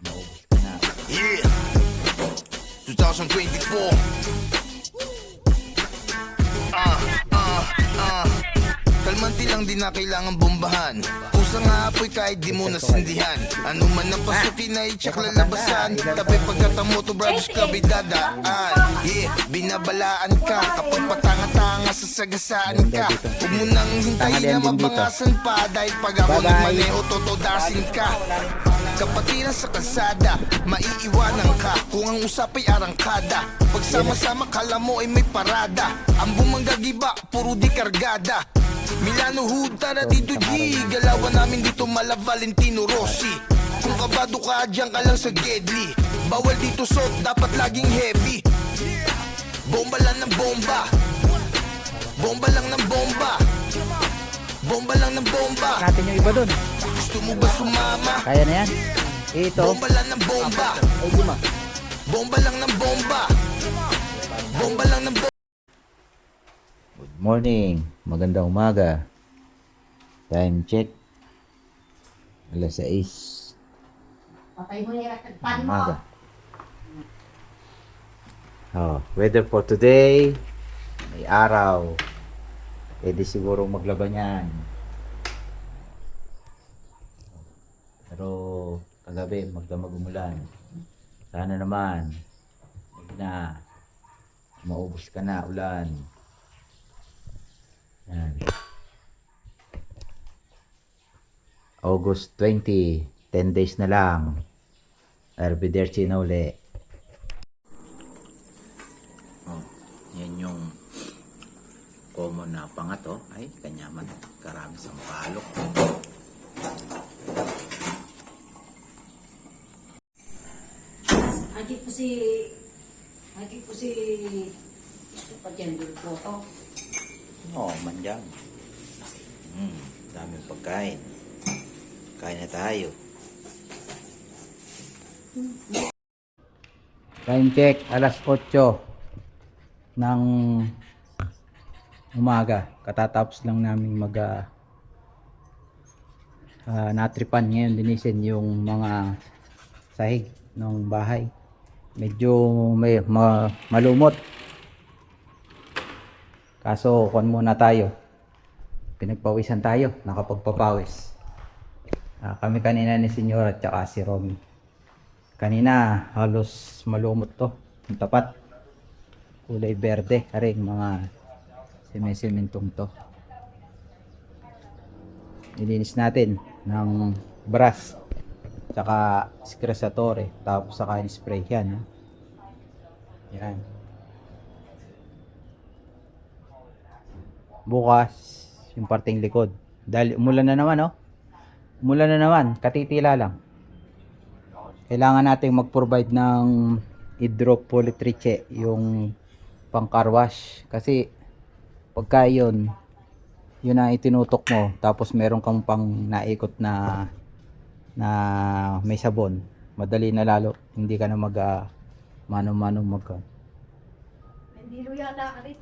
Maubos ka na. Yeah, 2024. Kalmanti lang di na kailangan bombahan. Pusa nga apoy kahit di mo nasindihan. Ano man ang pasukin na itsak lalabasan. Tabi pagkatamo to brothers club idadaan. Yeah, binabalaan ka kapag patanga-tanga sasagasaan ka. Huwag mo nang hintayin na mabangasan pa. Dahil pag ako nagmaneho totodasin ka. Kapatiran sa kalsada, maiiwanan ka kung ang usapay arangkada. Pagsama-sama kala mo ay may parada. Ang bumanggagiba, puro di kargada. Milano Hood, tara dito G. Galawan namin dito mala Valentino Rossi. Kung kabado ka, dyan ka lang sa Gedli. Bawal dito sot, dapat laging heavy. Bomba lang ng bomba. Bomba lang ng bomba. Bomba lang ng bomba. Natin yung iba dun. Gusto mo ba sumama? Kaya na yan. Ito. Bomba lang ng bomba. Bomba lang ng bomba. Bomba lang ng bomba. Good morning. Magandang umaga. Time check. Alas 6. Umaga. Weather for today. May araw. Pwede siguro maglaban yan. Pero kagabi magdamag umulan. Sana naman huwag na maubos ka na ulan. Yan. August 20, 10 days na lang. Arrivederci na uli. Yan yung common na pangato. Ay, kanyaman. Karami sampalok. Lagi po si pa-gender po to. Oo, manjang. Daming pagkain. Kain na tayo. Time check, alas 8 ng umaga. Katatapos lang namin natripan ngayon, linisin yung mga sahig ng bahay. Medyo may malumot. Kaso kon muna tayo. Pinagpawisan tayo, nakapagpapawis. Kami kanina ni Senyor at saka si Romy. Kanina halos malumot to. Yung tapat. Kulay berde, aring mga simentong to. Nilinis natin ng brush saka skresatore, tapos saka spray yan. Yan. Bukas yung parting likod. Dahil umulan na naman, oh. Umulan na naman, katitila lang. Kailangan nating mag-provide ng hydropolytriche, yung pang car wash. Kasi pagka yun ang itinutok mo, tapos meron kang pang naikot na may sabon, madali na lalo, hindi ka na mano-mano Hindi luya na ka rin.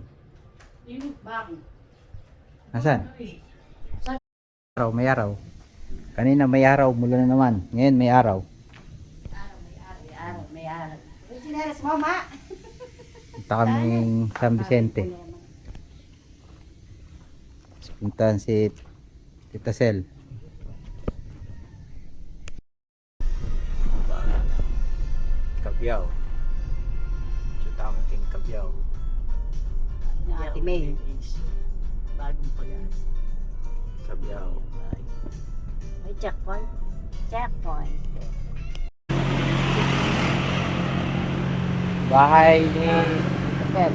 Yung bang. Nasaan? Araw, may araw. Kanina may araw, mula na naman. Ngayon may araw. May araw. Uy, sineres mo, ma. Punta kaming San Vicente. Puntahan si Tita Sel. Kabyaw. Chuta mo king kabyaw. Ate May. Bagong pag-asa. Kabyaw. May checkpoint. Checkpoint. Bahay ni Tita.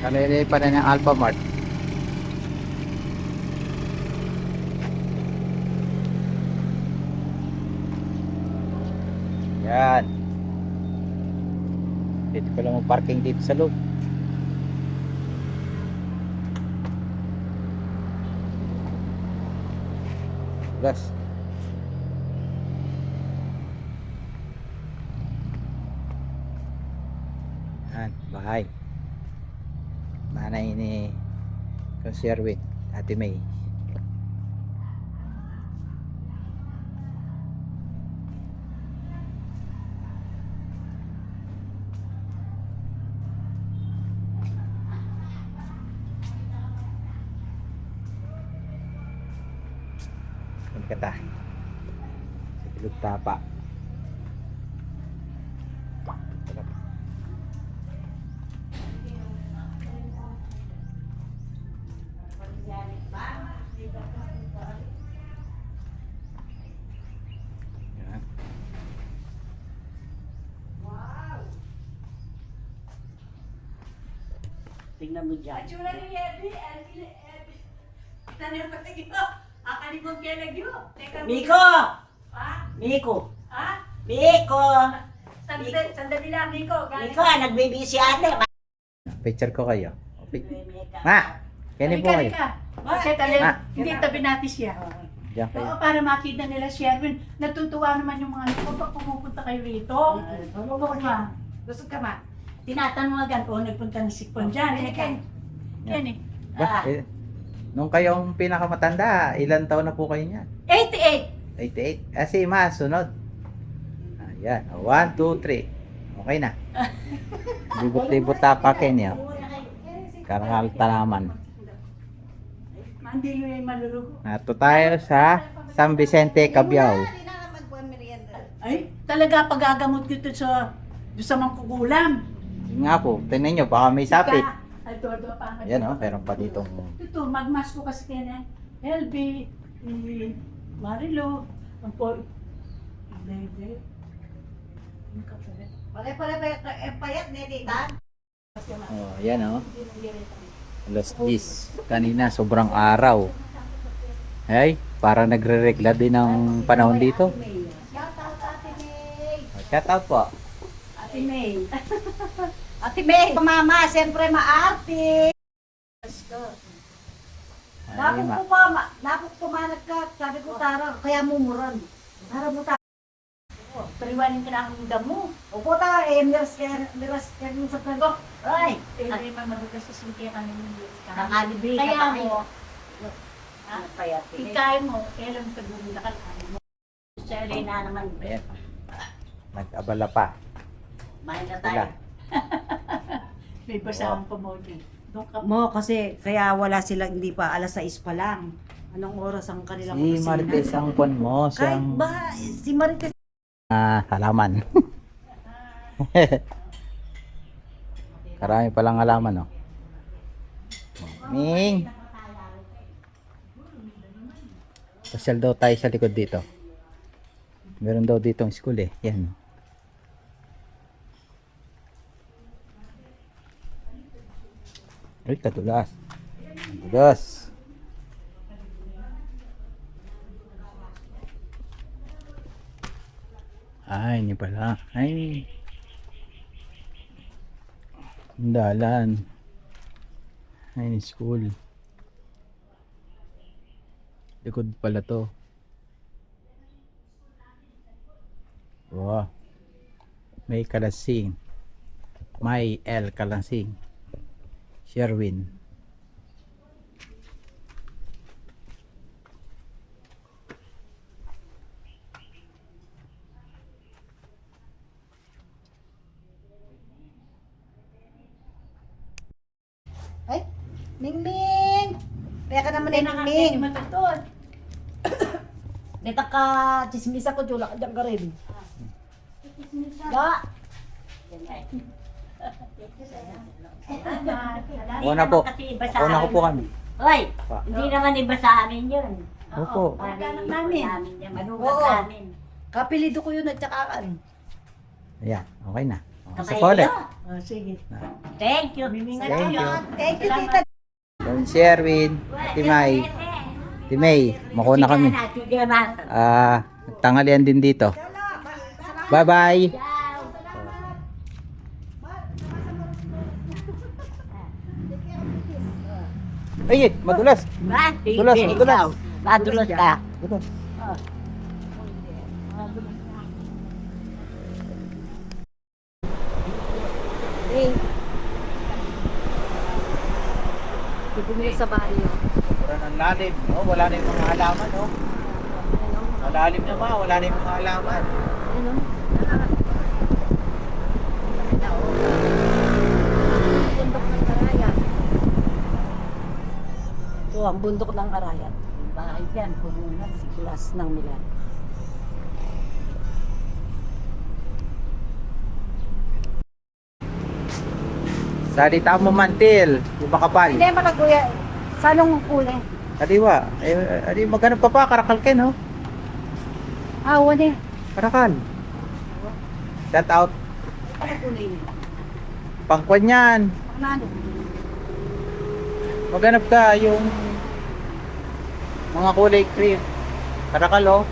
Kalili pa na ng Alpha Mart. Yan. Dito ko lang mag-parking dito sa loob. Gas. Yan, bahay. Nanay ni Sherwin, Ate May. Kunin ka ta. Sa Bilog Tapa. Yan. Tingnan mo dyan. Atsura ni Ebi. Tanong ko tingin mo. Akalimong kaya nagyo. Miko! Ha? Miko! Ha? Miko! Sandali lang, Nico. Miko, nagbibisi ate. Picture ko kayo. Ma! Kani po kayo. Bakit Ma. hindi tabi natin siya. Diyan kayo. Oo, para makita nila si Erwin. Natutuwa naman yung mga Nico pag pumupunta kayo rito. Oo ka. Gusto ka ma? Tinatanwagan ko, nagpunta ng sikpon dyan. Yan eh. Ba, nung kayong pinakamatanda, ilan taon na po kayo niyan? 88. 88. Ah, si Ma, sunod. Ayan. 1, 2, 3. Okay na. Libot-libot tapakin niya. Karangal tanaman. Mandilo yung malulugo. Nato tayo sa San Vicente, Cabiao. Ay, talaga pagagamot dito sa mangkukulam. Yun nga po, tingnan nyo, baka may sapit. Ay, todo pa. Ayan o, meron pa ditong... Ito, magmas ko kasi kaya LB, Marilo, ang po. Hindi. Payat na dita. Oh, ayan o. Alas 10. Kanina, sobrang araw. Ay, parang nagre-regla din ng panahon dito. Shout out po. Ate May. Ate May, mama, siyempre maarte. Ay, ma. Napok pumanag ka, sabi ko tara, kaya mumuran. Tara mo ta. Pariwanin ka na ang damo. Upo ta, miras ka yung sa plago. Ay, Ay, mamadugas sa sinti ang nakalibre ka Kaya pa mo, Payat. ikay mo, kailan ka bumila ka mo. Siyempre na naman. Ayan. Nag-abala pa. Mahal na Sila. tayo. May basahan pa mo din. Doon ka Mo kasi kaya wala sila hindi pa alas 6 pa lang. Anong oras ang kanilang Si opisina? Marites ang pon mo. Kahit Siyang ba si Marites halaman. Karami palang halaman, oh. Ming! Pasyal daw tayo sa likod dito. Meron daw ditong school eh. Yan. Ay, kadulas. Kadulas. Ay, hindi pala. Ay. Dalan. Ay, school. Likod pala to. Wow. May Kalasing. May L Kalasing. Sherwin. Ay, Mingming. Kaya ka naman Hindi ay na Mingming. matutod. Neta ka chismis ako jula ka diyan ka rin. Ya. Una po. Una ko po kami. Hoy, Pa. hindi naman iba sa amin yun. Opo. Pagkanak namin. Manugat Oo. namin. Kapilido ko yun at saka kan. Ayan, okay na. Sa Kapay ulit. kayo. Oh, sige. Thank you. Thank you. Thank you, tita. Don Sherwin, Timay. Timay, makuna kami. Tanghalian din dito. Bye-bye. Ay, madulas. Dulas, madulas. Madulas ka. Madulas. Bumili sa baryo. Wala nang lalim, no? Wala na yung mga halaman, no? Malalim na ba? Wala na yung mga halaman. Ano? Bundok ng Arayat. Ito ang bundok ng Arayat. Ay, yan, puno na. Glass ng Milan. Salita mo mantil, yung makapal. Hindi, malaguya. Salong kulay. Kadiwa, adi maghanap ka pa, karakal ken, oh. Ah, wala. Karakal. Shout out. Ano kulay niya? Pangkwan yan. Ano? Maghanap ka yung mga kulay cream. Karakal, oh.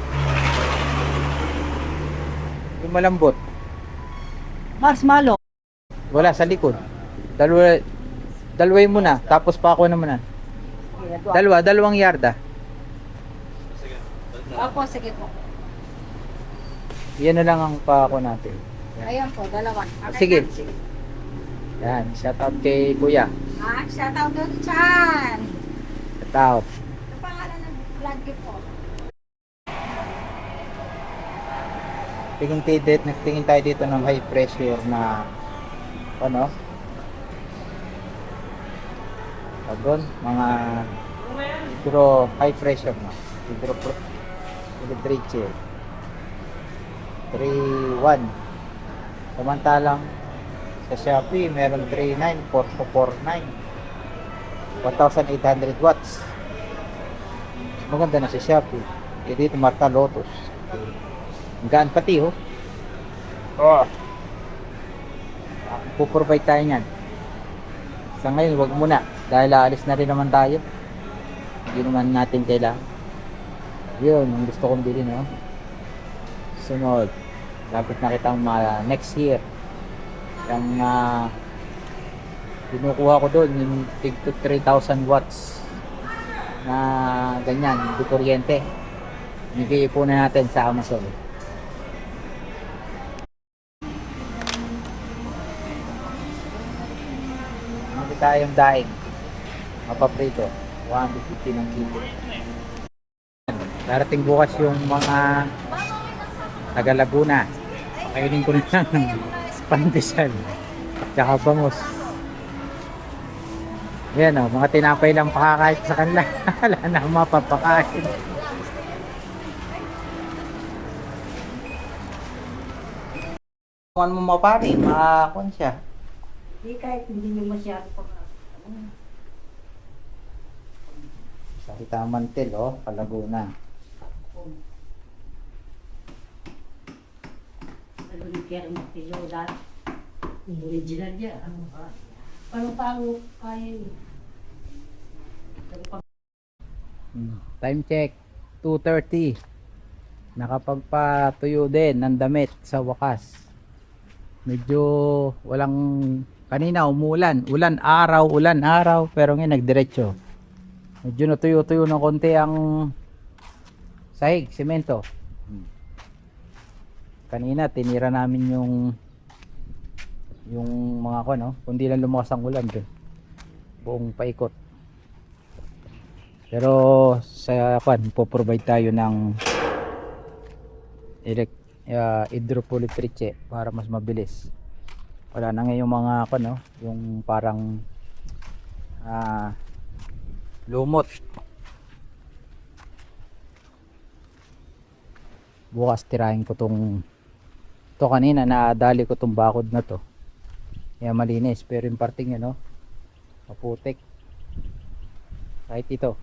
Yung malambot. Marshmallow. Wala sa likod. Dalaway mo na, tapos pa ako naman na. Dalawang yarda. Opo, sige po. Yan na lang ang pako natin. Ayan po, dalawa. Okay, Sige. na. Yan, shout out kay Kuya. Ah, shout out doon dyan. Shout out. Ang pangalan ng vlog ko po. Nagtingin tayo dito ng high pressure na ano? Pagod, mga high pressure na. Hydrotriche. 3.1. Samantalang sa Shopee meron 3.9, 4.49. 1,800 watts. Maganda na sa Shopee. Eh dito Marta Lotus. Ang gaan pati oh. Oh. Puprovide tayo niyan. Sa ngayon wag muna dahil aalis na rin naman tayo. Hindi naman natin kailangan. Yun, ang gusto kong bilhin no. Sunod. Dapat na kitang next year. Yung kinukuha ko doon yung tig to 3,000 watts na ganyan, hindi kuryente. Nag-iipunan natin sa Amazon. Hindi tayong daing mapaprito 150 ng kilo. Darating bukas yung mga taga Laguna. Pakainin ko na lang ng pandesal tsaka bangus. Yan o, mga tinapay lang pakakain sa kanila. Wala na akong mapapakain. Kung ano mo mapari, makakon siya. Hindi kahit hindi nyo masyado pa. Sa kita mantel o, Palaguna. Ano ni Kaya Martillo dati? Original niya. Paano kaya yun? Time check 2:30. Nakapagpatuyo din ng damit sa wakas. Medyo walang kanina umulan, ulan araw pero ngayon nagdiretso. Medyo natuyo-tuyo ng konti ang sahig, semento. Kanina tinira namin yung mga ko no, kundi lang lumakas ang ulan doon. Buong paikot. Pero sa po-provide tayo ng hydropolytriche para mas mabilis. Wala na ngayong mga no, yung parang lumot. Bukas tirahin ko to kanina nadali ko tong bakod na to. Kaya malinis pero yung parting no, maputik. Kahit ito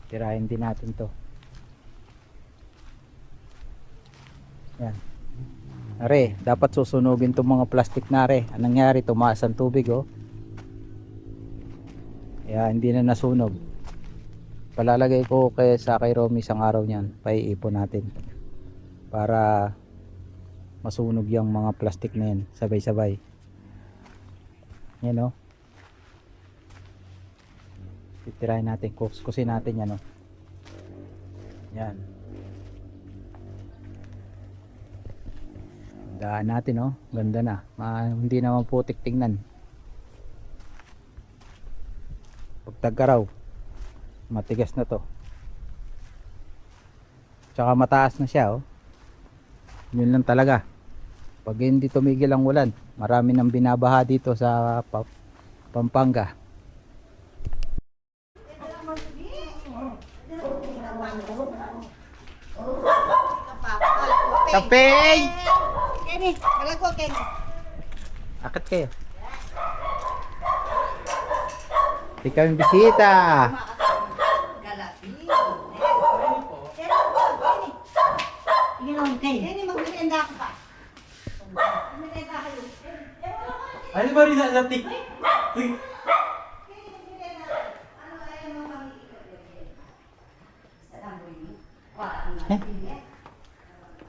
tirahin din natin to. Yan. Are, dapat susunugin tong mga plastic na are. Anong nangyari? Tumaas ang tubig oh. Kaya hindi na nasunog. Palalagay ko kay Romy isang araw niyan. Paiipon natin. Para masunog yung mga plastic na yan. Sabay-sabay. Yan oh. Titirahin natin. Kuskusin natin yan oh. Yan. Daan natin oh. Ganda na. Hindi naman putik tingnan. Pag tagkaraw matigas na to. Tsaka mataas na siya oh. Yun lang talaga. Pag hindi tumigil ang ulan, marami nang binabaha dito sa Pampanga. Kapeng! Kenny, balag ko, Kenny. Akit kayo. Hindi kami bisita. Kenny, Kenny, magmerienda ako pa. Magmerienda kayo. Ano ba rin natin?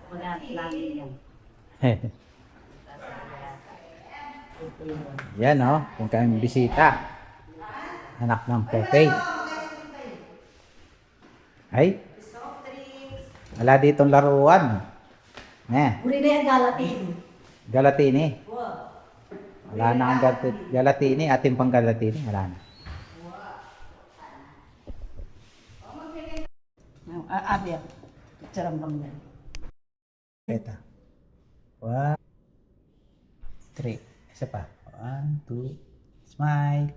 Wala lagi yan. Yan oh, kung kami bisita. Anak ng Pepe. Ay. Wala ditong laruan. Uri na yan galatin. Galatini. Wala na ang galatini. Ating pang galatini. Wala na. Abi, picturean lang yan. Ito. 1, 3. Isa pa. 1, 2. Smile.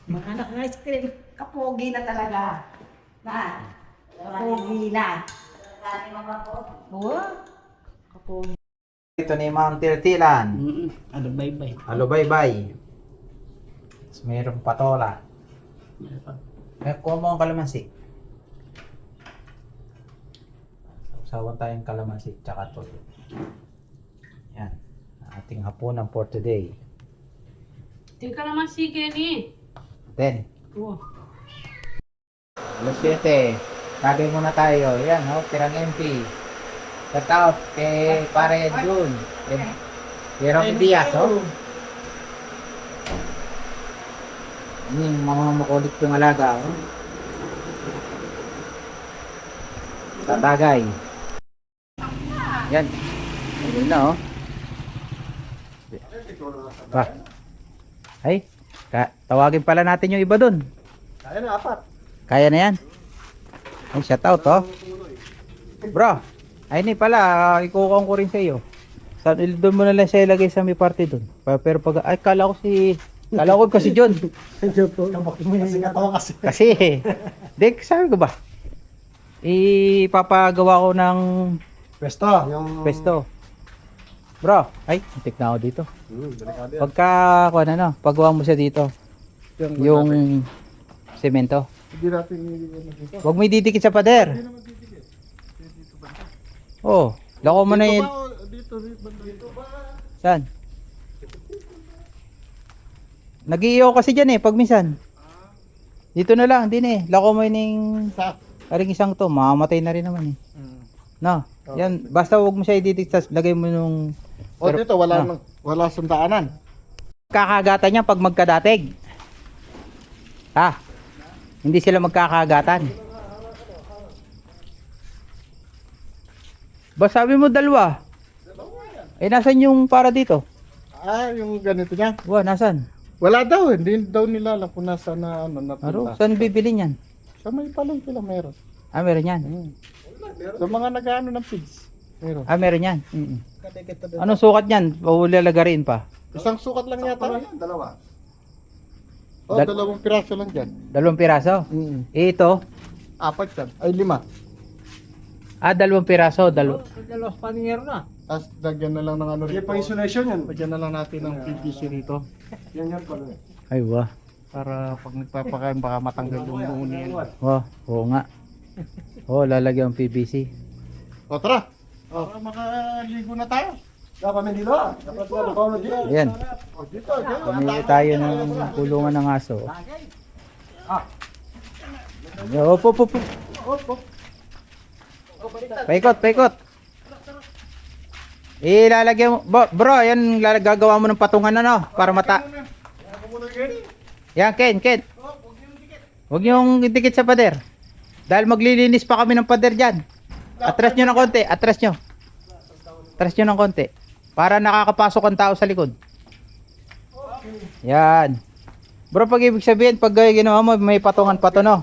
Mga anak ng ice cream, kapogi na talaga. Na, kapogi na. Oo, kapogi. Ito ni Mount Tirtilan. Ano, bye-bye. Halo, bye-bye. Tapos mayroong patola. Kuha mo ang kalamansi. Sawan tayong kalamansi, tsaka to. Yan. Ating hapunan for today. Tingka naman si Kenny. 10. Oh. Alas 7. Tagay muna tayo. Yan, oh, tirang MP. Shout out kay Pare Jun. Kay Rocky Diaz, oh. Ini yung mga makulit yung alaga, oh. Tatagay. Yan. Ayun na, oh. Pa. Ay, tawagin pala natin yung iba dun. Kaya na, 4. Kaya na yan. Ay, shout out, oh. Bro, ay ni pala, ikukong ko rin sa iyo. Doon mo na lang siya ilagay sa may party doon. Pero pag, ay, kala ko kasi John. Kasi katawa kasi. Kasi, dek, sabi ko ba? Ipapagawa ko ng Pwesto, yung... pesto. Bro, ay, antik na ako dito. Delikado yan. Pagka, pagawa mo siya dito, yung semento. Hindi natin dito. Huwag mo ididikit sa pader. Oh, lako mo na yun. Dito ba? Saan? Nag-iiyaw kasi dyan pag minsan. Dito na lang, din lako mo yun yung aring isang to, mamamatay na rin naman No, yan, basta huwag mo siya ididikit, lagay mo nung... O dito, wala sundaanan. Kakagatan niya pag magkadatig. Hindi sila magkakagatan. Ba sabi mo dalawa? Nasan yung para dito? Yung ganito niya. Nasan? Wala daw, hindi daw nila alam kung nasa na napunta. Saan bibili niyan? Sa may palengke lang meron. Meron yan. Sa mga nag-ano ng pigs, meron. Meron yan. Anong sukat niyan? Paulalagarin pa. Isang sukat lang yata. Dalawa. Dalawang piraso lang dyan. 2 piraso. Ito? 4 yan. Ay, 5. 2 piraso. Dalos paningero na. Tapos lagyan na lang ng ano rito. Pang-isolation yan. Lagyan na lang natin ng PVC rito. Yan pala. Ay, wah. Para pag nagpapakain baka matanggal yung buo niyan. Wah, oo nga. Lalagyan ng PVC. O tara. Para makaligo na tayo. Dapat dito. Ayan. Dito. Pamili tayo ng kulungan ng aso. Op. Paikot. Ilalagyan mo. Bro, yan gagawa mo ng patungan para mata. Yan, Ken. Huwag niyong idikit sa pader. Dahil maglilinis pa kami ng pader dyan. Atras nyo ng konti. Atras nyo ng konti. Para nakakapasok ang tao sa likod. Yan. Bro, pag ibig sabihin, pag ginawa mo, may patungan pa to, no?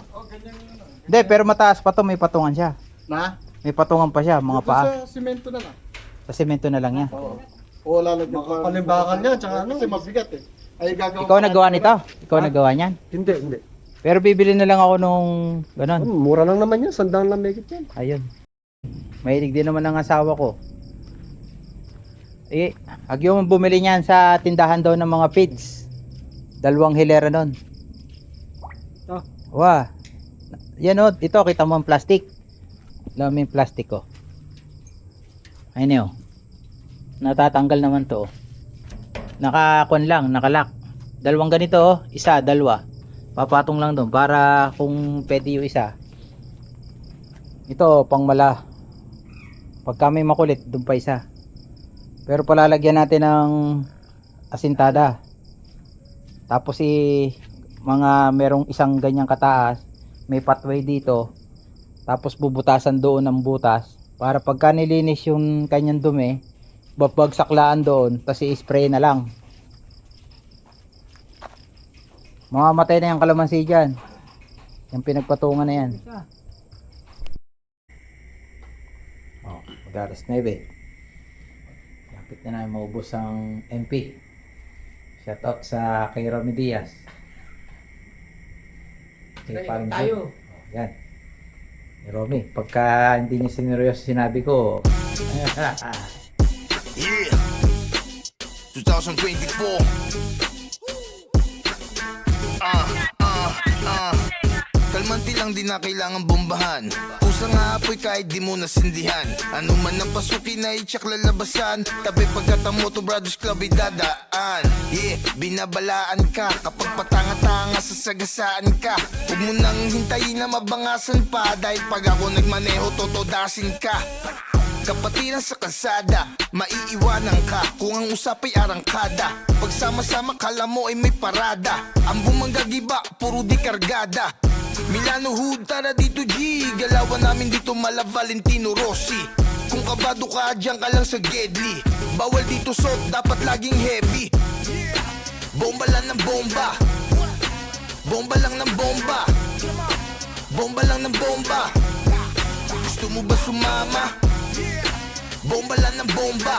Hindi, pero mataas pa to, may patungan siya. Na? May patungan pa siya, mga paa. Sa simento na lang. Sa semento na lang yan. O lalagyan ko. Makapalimbakan yan. Tsaka ano, kasi mabigat Ay gagawa. Ikaw nagawa nito? Ikaw nagawa niyan? Hindi. Pero bibili na lang ako nung ganon. Mura lang naman yan, sandang lang megit yan. Ayun. Mahilig din naman ng asawa ko. Agyo mo bumili niyan sa tindahan daw ng mga feeds. 2 hilera nun. Oh. Wah. Yan o, ito kita mo ang plastic. Alam mo yung plastic ko. Ayun o. Natatanggal naman to. Nakakon lang, nakalak. 2 ganito oh, isa, 2. Papatong lang doon para kung pwede yung isa. Ito pang mala. Pagka may makulit, doon pa isa. Pero palalagyan natin ng asintada. Tapos mga merong isang ganyang kataas, may pathway dito. Tapos bubutasan doon ng butas para pagka nilinis yung kanyang dumi, babagsaklaan doon, tapos i-spray na lang. Mamamatay na yung kalamansi dyan. Yung pinagpatungan na yan. Oh, mag-aras 9. Lapit na namin maubos ang MP. Shoutout sa kay Romy Diaz. Tayo. Oh, yan. Ni Romy, pagka hindi niya sineryoso sinabi ko. Yeah 2024 Kalmanti lang di na kailangan bombahan. Pusa nga apoy kahit di mo nasindihan. Ano man ang pasukin na itsak lalabasan. Tabi pagkatamo to Brothers Club ay dadaan. Yeah, binabalaan ka kapag patanga-tanga sa sagasaan ka. Huwag mo nang hintayin na mabangasan pa. Dahil pag ako nagmaneho totodasin ka. Kapatiran sa kalsada, maiiwanan ka kung ang usap ay arangkada. Pagsama-sama kala mo ay may parada. Ang bumanggagiba, puro di kargada. Milano Hood, tara dito G. Galawan namin dito mala Valentino Rossi. Kung kabado ka, dyan ka lang sa Gedli. Bawal dito soft, dapat laging heavy. Bomba lang ng bomba. Bomba lang ng bomba. Bomba lang ng bomba. Gusto mo ba sumama? Bomba lang ng bomba.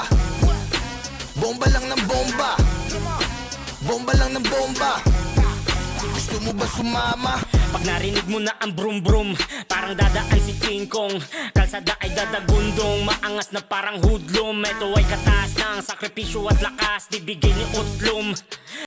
Bomba lang ng bomba. Bomba lang ng bomba. Gusto mo ba sumama? Pag narinig mo na ang brum brum, parang dadaan si King Kong. Kalsada ay dadagundong, maangas na parang hoodlum. Ito ay kataas ng sakripisyo at lakas, di bigay ni utlum.